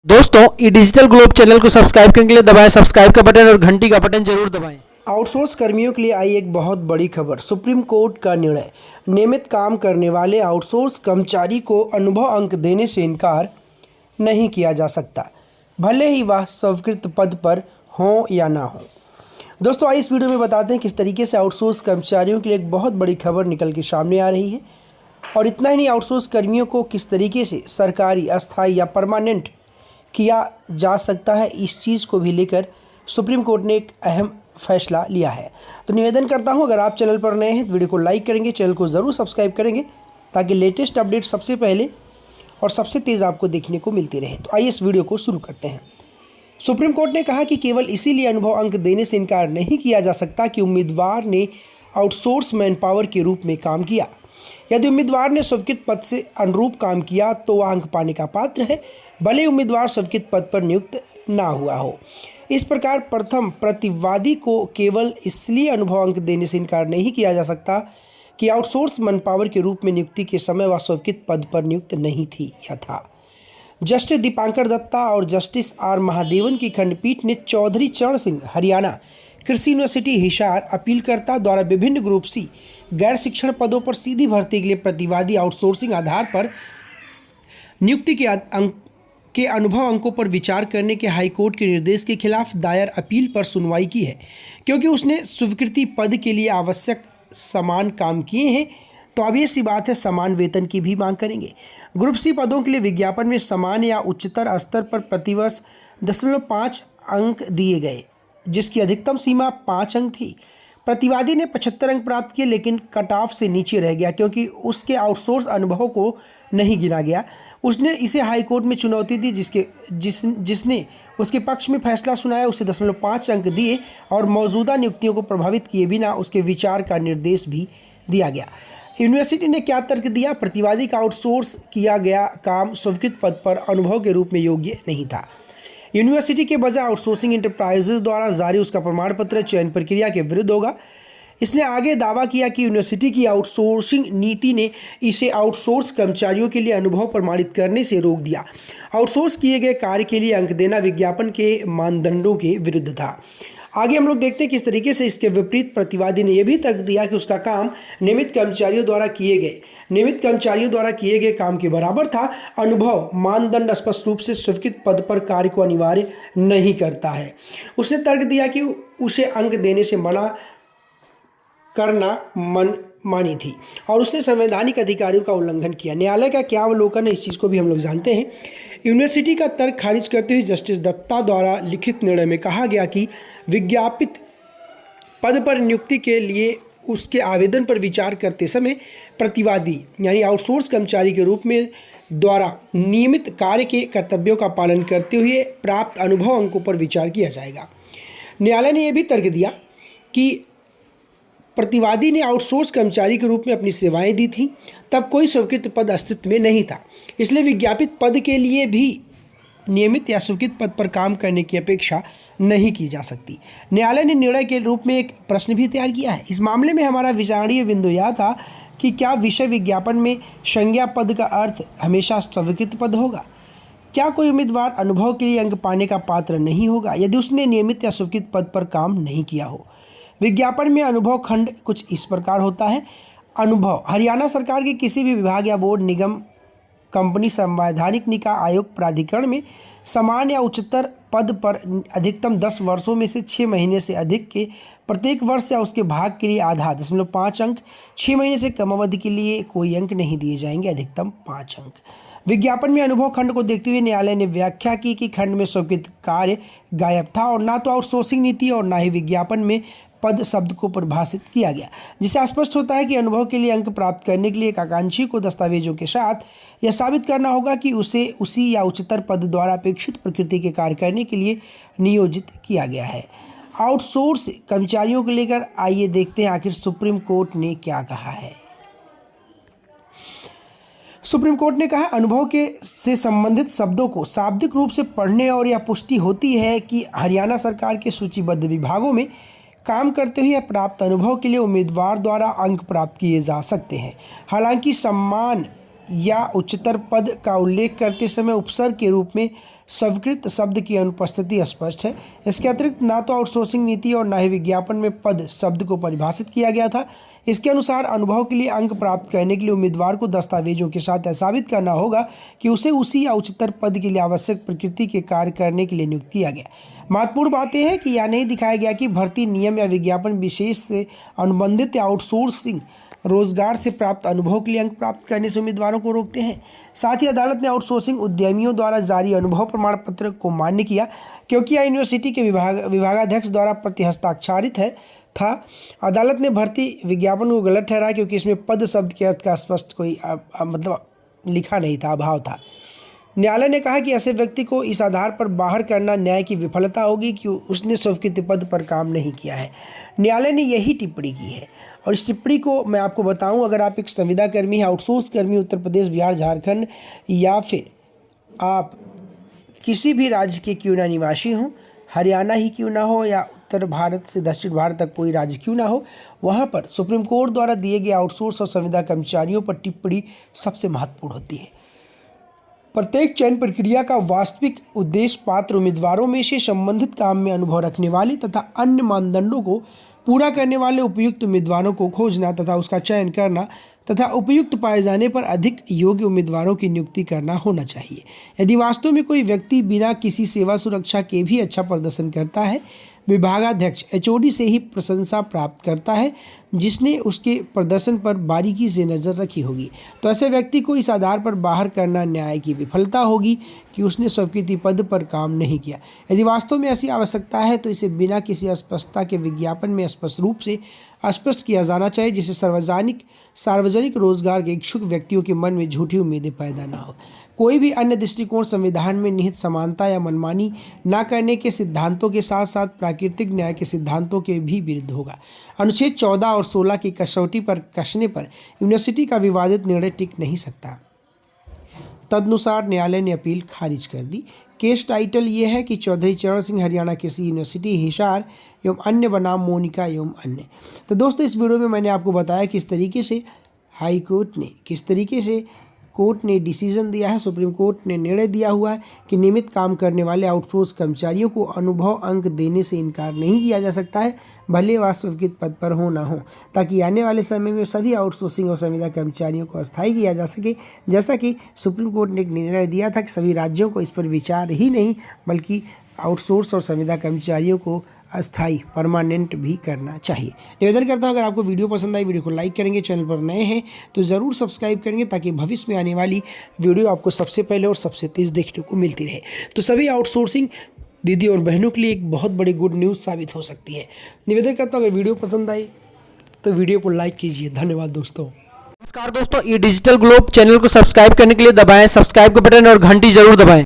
दोस्तों ई digital globe channel को subscribe करने के लिए दबाएं सब्सक्राइब का बटन और घंटी का बटन जरूर दबाएं। आउटसोर्स कर्मियों के लिए आई एक बहुत बड़ी खबर। सुप्रीम कोर्ट का निर्णय, नियमित काम करने वाले आउटसोर्स कर्मचारी को अनुभव अंक देने से इनकार नहीं किया जा सकता, भले ही वह स्वीकृत पद पर हों या ना हो। दोस्तों आइए इस वीडियो में बताते हैं किस तरीके से आउटसोर्स कर्मचारियों के लिए एक बहुत बड़ी खबर निकल के सामने आ रही है। और इतना ही नहीं, आउटसोर्स कर्मियों को किस तरीके से सरकारी, अस्थायी या परमानेंट किया जा सकता है, इस चीज़ को भी लेकर सुप्रीम कोर्ट ने एक अहम फैसला लिया है। तो निवेदन करता हूं, अगर आप चैनल पर नए हैं तो वीडियो को लाइक करेंगे, चैनल को ज़रूर सब्सक्राइब करेंगे ताकि लेटेस्ट अपडेट सबसे पहले और सबसे तेज़ आपको देखने को मिलती रहे। तो आइए इस वीडियो को शुरू करते हैं। सुप्रीम कोर्ट ने कहा कि केवल इसीलिए अनुभव अंक देने से इनकार नहीं किया जा सकता कि उम्मीदवार ने आउटसोर्स मैन पावर के रूप में काम किया। यदि उम्मीदवार ने स्वीकृत पद से अनुरूप काम किया तो वह अंक पाने का पात्र है, भले उम्मीदवार स्वीकृत पद पर नियुक्त ना हुआ हो। इस प्रकार प्रथम, प्रतिवादी को केवल इसलिए अनुभव अंक देने से इनकार नहीं किया जा सकता कि आउटसोर्स मैन पावर के रूप में नियुक्ति के समय वह स्वीकृत पद पर नियुक्त नहीं थी या था। जस्टिस दीपांकर दत्ता और जस्टिस आर महादेवन की खंडपीठ ने चौधरी चरण सिंह, हरियाणा कृषि यूनिवर्सिटी हिसार, अपीलकर्ता द्वारा विभिन्न ग्रुप सी गैर शिक्षण पदों पर सीधी भर्ती के लिए प्रतिवादी आउटसोर्सिंग आधार पर नियुक्ति के अनुभव अंकों पर विचार करने के हाईकोर्ट के निर्देश के खिलाफ दायर अपील पर सुनवाई की है। क्योंकि उसने स्वीकृति पद के लिए आवश्यक समान काम किए हैं, तो अब ये सी बात है समान वेतन की भी मांग करेंगे। ग्रुप सी पदों के लिए विज्ञापन में समान या उच्चतर स्तर पर प्रतिवर्ष 0.5 अंक दिए गए, जिसकी अधिकतम सीमा 5 अंक थी। प्रतिवादी ने 75 अंक प्राप्त किए, लेकिन कट ऑफ से नीचे रह गया क्योंकि उसके आउटसोर्स अनुभव को नहीं गिना गया। उसने इसे हाईकोर्ट में चुनौती दी, जिसने उसके पक्ष में फैसला सुनाया। उसे 0.5 अंक दिए और मौजूदा नियुक्तियों को प्रभावित किए बिना उसके विचार का निर्देश भी दिया गया। यूनिवर्सिटी ने क्या तर्क दिया? प्रतिवादी का आउटसोर्स किया गया काम स्वीकृत पद पर अनुभव के रूप में योग्य नहीं था। यूनिवर्सिटी के बजाय आउटसोर्सिंग इंटरप्राइजेज द्वारा जारी उसका प्रमाण पत्र चयन प्रक्रिया के विरुद्ध होगा। इसने आगे दावा किया कि यूनिवर्सिटी की आउटसोर्सिंग नीति ने इसे आउटसोर्स कर्मचारियों के लिए अनुभव प्रमाणित करने से रोक दिया। आउटसोर्स किए गए कार्य के लिए अंक देना विज्ञापन के मानदंडों के विरुद्ध था। आगे हम लोग देखते हैं किस तरीके से इसके विपरीत प्रतिवादी ने यह भी तर्क दिया कि उसका काम नियमित कर्मचारियों द्वारा किए गए काम के बराबर था। अनुभव मानदंड स्पष्ट रूप से स्वीकृत पद पर कार्य को अनिवार्य नहीं करता है। उसने तर्क दिया कि उसे अंक देने से मना करना मनमानी थी और उसने संवैधानिक अधिकारियों का उल्लंघन किया। न्यायालय का क्या अवलोकन है, इस चीज़ को भी हम लोग जानते हैं। यूनिवर्सिटी का तर्क खारिज करते हुए जस्टिस दत्ता द्वारा लिखित निर्णय में कहा गया कि विज्ञापित पद पर नियुक्ति के लिए उसके आवेदन पर विचार करते समय प्रतिवादी यानी आउटसोर्स कर्मचारी के रूप में द्वारा नियमित कार्य के कर्तव्यों का पालन करते हुए प्राप्त अनुभव अंकों पर विचार किया जाएगा। न्यायालय ने यह भी तर्क दिया कि प्रतिवादी ने आउटसोर्स कर्मचारी के रूप में अपनी सेवाएं दी थीं, तब कोई स्वीकृत पद अस्तित्व में नहीं था, इसलिए विज्ञापित पद के लिए भी नियमित या स्वीकृत पद पर काम करने की अपेक्षा नहीं की जा सकती। न्यायालय ने निर्णय के रूप में एक प्रश्न भी तैयार किया है। इस मामले में हमारा विचारणीय बिंदु यह था कि क्या विषय विज्ञापन में संज्ञा पद का अर्थ हमेशा स्वीकृत पद होगा? क्या कोई उम्मीदवार अनुभव के लिए अंक पाने का पात्र नहीं होगा यदि उसने नियमित या स्वीकृत पद पर काम नहीं किया हो? विज्ञापन में अनुभव खंड कुछ इस प्रकार होता है। अनुभव हरियाणा सरकार के किसी भी विभाग या बोर्ड, निगम, कंपनी, संवैधानिक निकाय, आयोग, प्राधिकरण में समान या उच्चतर पद पर अधिकतम 10 वर्षों में से 6 महीने से अधिक के प्रत्येक वर्ष या उसके भाग के लिए आधा 0.5 अंक, 6 महीने से कम अवधि के लिए कोई अंक नहीं दिए जाएंगे, अधिकतम 5 अंक। विज्ञापन में अनुभव खंड को देखते हुए न्यायालय ने व्याख्या की कि खंड में स्वीकृत कार्य गायब था और ना तो आउटसोर्सिंग नीति और ना ही विज्ञापन में पद शब्द को परिभाषित किया गया, जिससे स्पष्ट होता है कि अनुभव के लिए अंक प्राप्त करने के लिए एक आकांक्षी को दस्तावेजों के साथ यह साबित करना होगा कि उसे उसी या उच्चतर पद द्वारा अपेक्षित प्रकृति के कार्य करने के लिए नियोजित किया गया है। आउटसोर्स कर्मचारियों को लेकर आइए देखते हैं आखिर सुप्रीम कोर्ट ने क्या कहा है। सुप्रीम कोर्ट ने कहा, अनुभव से संबंधित शब्दों को शाब्दिक रूप से पढ़ने और यह पुष्टि होती है कि हरियाणा सरकार के सूचीबद्ध विभागों में काम करते हुए प्राप्त अनुभव के लिए उम्मीदवार द्वारा अंक प्राप्त किए जा सकते हैं। हालांकि समान या उच्चतर पद का उल्लेख करते समय उपसर्ग के रूप में स्वीकृत शब्द की अनुपस्थिति स्पष्ट है। इसके अतिरिक्त ना तो आउटसोर्सिंग नीति और ना ही विज्ञापन में पद शब्द को परिभाषित किया गया था। इसके अनुसार अनुभव के लिए अंक प्राप्त करने के लिए उम्मीदवार को दस्तावेजों के साथ यह साबित करना होगा कि उसे उसी या उच्चतर पद के लिए आवश्यक प्रकृति के कार्य करने के लिए नियुक्त किया गया। महत्वपूर्ण बात यह है कि यह नहीं दिखाया गया कि भर्ती नियम या विज्ञापन विशेष से अनुबंधित या आउटसोर्सिंग रोजगार से प्राप्त अनुभव के लिए अंक प्राप्त करने से उम्मीदवारों को रोकते हैं। साथ ही अदालत ने आउटसोर्सिंग उद्यमियों द्वारा जारी अनुभव प्रमाण पत्र को मान्य किया, क्योंकि यह यूनिवर्सिटी के विभागाध्यक्ष द्वारा प्रतिहस्ताक्षरित था। अदालत ने भर्ती विज्ञापन को गलत ठहराया, क्योंकि इसमें पद शब्द के अर्थ का स्पष्ट कोई मतलब लिखा नहीं था, अभाव था। न्यायालय ने कहा कि ऐसे व्यक्ति को इस आधार पर बाहर करना न्याय की विफलता होगी कि उसने स्वीकृत पद पर काम नहीं किया है। न्यायालय ने यही टिप्पणी की है, और इस टिप्पणी को मैं आपको बताऊं, अगर आप एक संविदा कर्मी हैं, आउटसोर्स कर्मी उत्तर प्रदेश, बिहार, झारखंड या फिर आप किसी भी राज्य के क्यों ना निवासी हों, हरियाणा ही क्यों ना हो या उत्तर भारत से दक्षिण भारत तक कोई राज्य क्यों ना हो, वहाँ पर सुप्रीम कोर्ट द्वारा दिए गए आउटसोर्स और संविदा कर्मचारियों पर टिप्पणी सबसे महत्वपूर्ण होती है। प्रत्येक चयन प्रक्रिया का वास्तविक उद्देश्य पात्र उम्मीदवारों में से संबंधित काम में अनुभव रखने वाले तथा अन्य मानदंडों को पूरा करने वाले उपयुक्त उम्मीदवारों को खोजना तथा उसका चयन करना तथा उपयुक्त पाए जाने पर अधिक योग्य उम्मीदवारों की नियुक्ति करना होना चाहिए। यदि वास्तव में कोई व्यक्ति बिना किसी सेवा सुरक्षा के भी अच्छा प्रदर्शन करता है, विभागाध्यक्ष एचओडी से ही प्रशंसा प्राप्त करता है, जिसने उसके प्रदर्शन पर बारीकी से नज़र रखी होगी, तो ऐसे व्यक्ति को इस आधार पर बाहर करना न्याय की विफलता होगी कि उसने स्वीकृति पद पर काम नहीं किया। यदि वास्तव में ऐसी आवश्यकता है तो इसे बिना किसी अस्पष्टता के विज्ञापन में स्पष्ट रूप से स्पष्ट किया जाना चाहिए, जिससे सार्वजनिक रोजगार के इच्छुक व्यक्तियों के मन में झूठी उम्मीदें पैदा ना हो। कोई भी अन्य दृष्टिकोण संविधान में निहित समानता या मनमानी न करने के सिद्धांतों के साथ साथ प्राकृतिक न्याय के सिद्धांतों के भी विरुद्ध होगा। अनुच्छेद 14 और 16 की कसौटी पर कसने पर यूनिवर्सिटी का विवादित निर्णय टिक नहीं सकता। तदनुसार न्यायालय ने अपील खारिज कर दी। केस टाइटल ये है कि चौधरी चरण सिंह हरियाणा कृषि यूनिवर्सिटी हिसार एवं अन्य बनाम मोनिका एवं अन्य। तो दोस्तों, इस वीडियो में मैंने आपको बताया किस तरीके से हाई कोर्ट ने कोर्ट ने डिसीजन दिया है, सुप्रीम कोर्ट ने निर्णय दिया हुआ है कि नियमित काम करने वाले आउटसोर्स कर्मचारियों को अनुभव अंक देने से इनकार नहीं किया जा सकता है, भले वह स्वीकृत पद पर हो ना हो, ताकि आने वाले समय में सभी आउटसोर्सिंग और संविदा कर्मचारियों को अस्थायी किया जा सके। जैसा कि सुप्रीम कोर्ट ने एक निर्णय दिया था कि सभी राज्यों को इस पर विचार ही नहीं बल्कि आउटसोर्स और संविदा कर्मचारियों को अस्थाई परमानेंट भी करना चाहिए। निवेदन करता हूं, अगर आपको वीडियो पसंद आई, वीडियो को लाइक करेंगे, चैनल पर नए हैं तो ज़रूर सब्सक्राइब करेंगे, ताकि भविष्य में आने वाली वीडियो आपको सबसे पहले और सबसे तेज़ देखने को मिलती रहे। तो सभी आउटसोर्सिंग दीदी और बहनों के लिए एक बहुत बड़ी गुड न्यूज़ साबित हो सकती है। निवेदन करता हूँ, अगर वीडियो पसंद आई तो वीडियो को लाइक कीजिए। धन्यवाद दोस्तों। नमस्कार दोस्तों, ये डिजिटल ग्लोब चैनल को सब्सक्राइब करने के लिए दबाएं सब्सक्राइब का बटन और घंटी जरूर दबाएं।